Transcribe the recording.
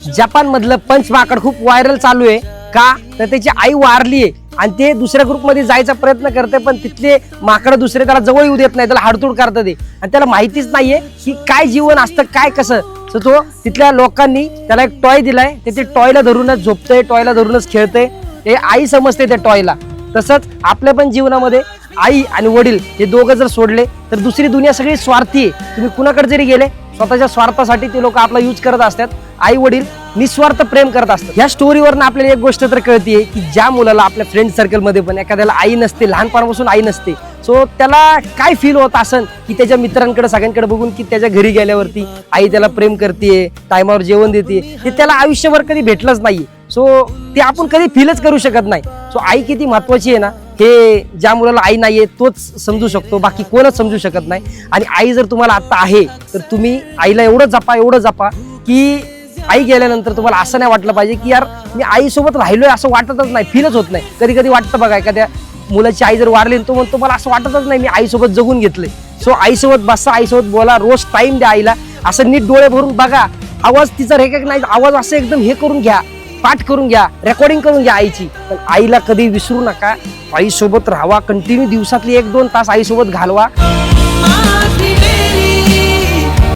Japan मधलं पंच माकड खूप व्हायरल चालू आहे का तर त्याची आई वारली आहे आणि ते दुसऱ्या ग्रुप मध्ये जायचा प्रयत्न करते पण तिथले माकड दुसरे त्याला जवळ येऊ देत नाही, त्याला हाडतूड करतात ते आणि त्याला माहितीच नाहीये की काय जीवन असतं काय कसं. तर तो तिथल्या लोकांनी त्याला एक टॉय दिलाय, ते टॉयला धरूनच झोपतंय, टॉयला धरूनच खेळतंय, हे आई समजते त्या टॉयला. तसंच आपल्या पण जीवनामध्ये आई आणि वडील हे दोघं जर सोडले तर दुसरी दुनिया सगळी स्वार्थी आहे. तुम्ही कुणाकडे जरी गेले स्वतःच्या स्वार्थासाठी ते लोक आपला यूज करत असतात. आई वडील निस्वार्थ प्रेम करत असतात. या स्टोरीवरनं आपल्याला एक गोष्ट तर कळतीये की ज्या मुलाला आपल्या फ्रेंड सर्कल मध्ये पण एखाद्याला आई नसते, लहानपणापासून आई नसते, सो त्याला काय फील होत असन की त्याच्या मित्रांकडे सगळ्यांकडे बघून की त्याच्या घरी गेल्यावरती आई त्याला प्रेम करते, टायमावर जेवण देते, ते त्याला आयुष्यभर कधी भेटलंच नाहीये. सो ते आपण कधी फीलच करू शकत नाही. सो आई किती महत्वाची आहे ना हे ज्या मुलाला आई नाहीये तोच समजू शकतो, बाकी कोणच समजू शकत नाही. आणि आई जर तुम्हाला आता आहे तर तुम्ही आईला एवढं जपा की आई गेल्यानंतर तुम्हाला असं नाही वाटलं पाहिजे की यार मी आईसोबत राहिलोय असं वाटतच नाही, फीलच होत नाही. कधी कधी वाटतं बघा एखाद्या मुलाची आई जर वारली तो म्हणतो मला असं वाटतच नाही मी आईसोबत जगून घेतलंय. सो आईसोबत बसा, आईसोबत बोला, रोज टाइम द्या आईला, असं नीट डोळे भरून बघा, आवाज तिचा रेकग्नाइज आवाज असं एकदम हे करून घ्या, पाठ करून घ्या, रेकॉर्डिंग करून घ्या आईची. पण आईला कधी विसरू नका, आईसोबत राहावा, कंटिन्यू दिवसातली 1-2 तास आईसोबत घालवा.